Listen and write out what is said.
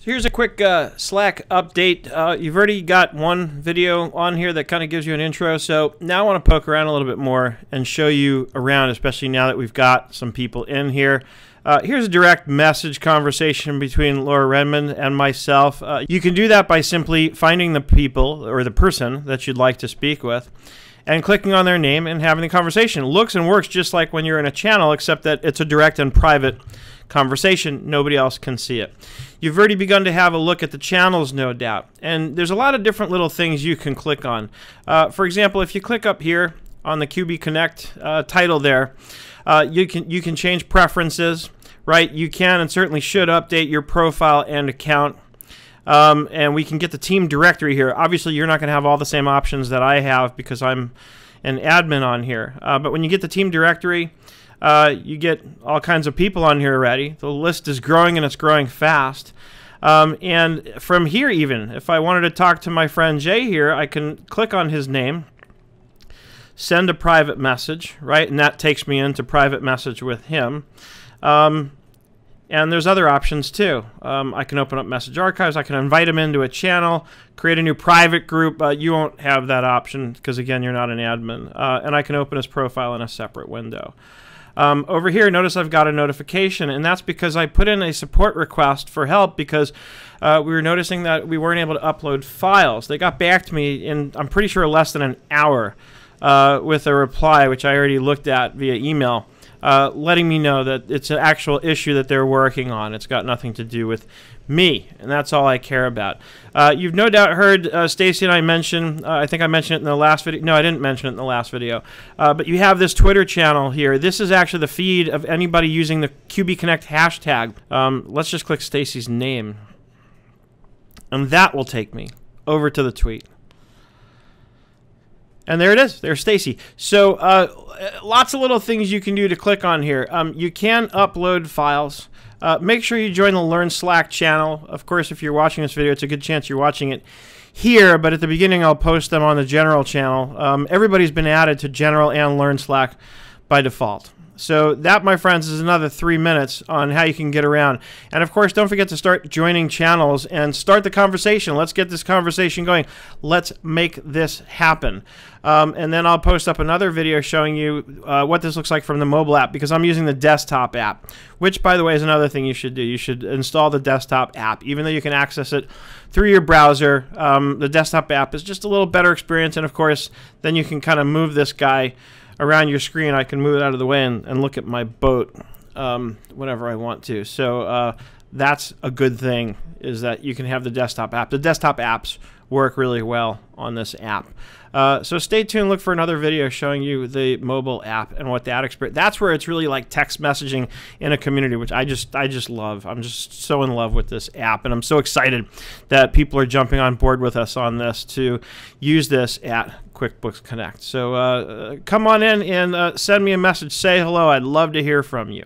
So here's a quick Slack update. You've already got one video on here that kind of gives you an intro, so now I want to poke around a little bit more and show you around, especially now that we've got some people in here. Here's a direct message conversation between Laura Redmond and myself. You can do that by simply finding the people or the person that you'd like to speak with and clicking on their name and having the conversation. It looks and works just like when you're in a channel, except that it's a direct and private conversation. Nobody else can see it. You've already begun to have a look at the channels, no doubt. And there's a lot of different little things you can click on. For example, if you click up here on the QB Connect title there, you can change preferences, right? You can and certainly should update your profile and account. And we can get the team directory here. Obviously, you're not going to have all the same options that I have because I'm an admin on here. But when you get the team directory, you get all kinds of people on here already. The list is growing, and it's growing fast. And from here even, if I wanted to talk to my friend Jay here, I can click on his name, send a private message, right? And that takes me into private message with him. And there's other options too. I can open up message archives. I can invite him into a channel, create a new private group. You won't have that option because, again, you're not an admin. And I can open his profile in a separate window. Over here, notice I've got a notification, and that's because I put in a support request for help because we were noticing that we weren't able to upload files. They got back to me in, I'm pretty sure, less than an hour with a reply, which I already looked at via email, letting me know that it's an actual issue that they're working on. It's got nothing to do with me, and that's all I care about. You've no doubt heard Stacy and I mention, I think I mentioned it in the last video. No, I didn't mention it in the last video. But you have this Twitter channel here. This is actually the feed of anybody using the QB Connect hashtag. Let's just click Stacy's name, and that will take me over to the tweet. And there it is. There's Stacy. So lots of little things you can do to click on here. You can upload files. Make sure you join the Learn Slack channel. Of course, if you're watching this video, it's a good chance you're watching it here, but at the beginning I'll post them on the general channel. Everybody's been added to general and Learn Slack by default. So that, my friends, is another 3 minutes on how you can get around. And of course, don't forget to start joining channels and start the conversation. Let's get this conversation going. Let's make this happen. And then I'll post up another video showing you what this looks like from the mobile app, because I'm using the desktop app, which, by the way, is another thing you should do. You should install the desktop app. Even though you can access it through your browser, the desktop app is just a little better experience. And of course, then you can kind of move this guy around your screen. I can move it out of the way and look at my boat whenever I want to. So that's a good thing, is that you can have the desktop app. The desktop apps work really well on this app. So stay tuned. Look for another video showing you the mobile app and what that experience. That's where it's really like text messaging in a community, which I just love. I'm just so in love with this app, and I'm so excited that people are jumping on board with us on this to use this at QuickBooks Connect. So come on in and send me a message. Say hello. I'd love to hear from you.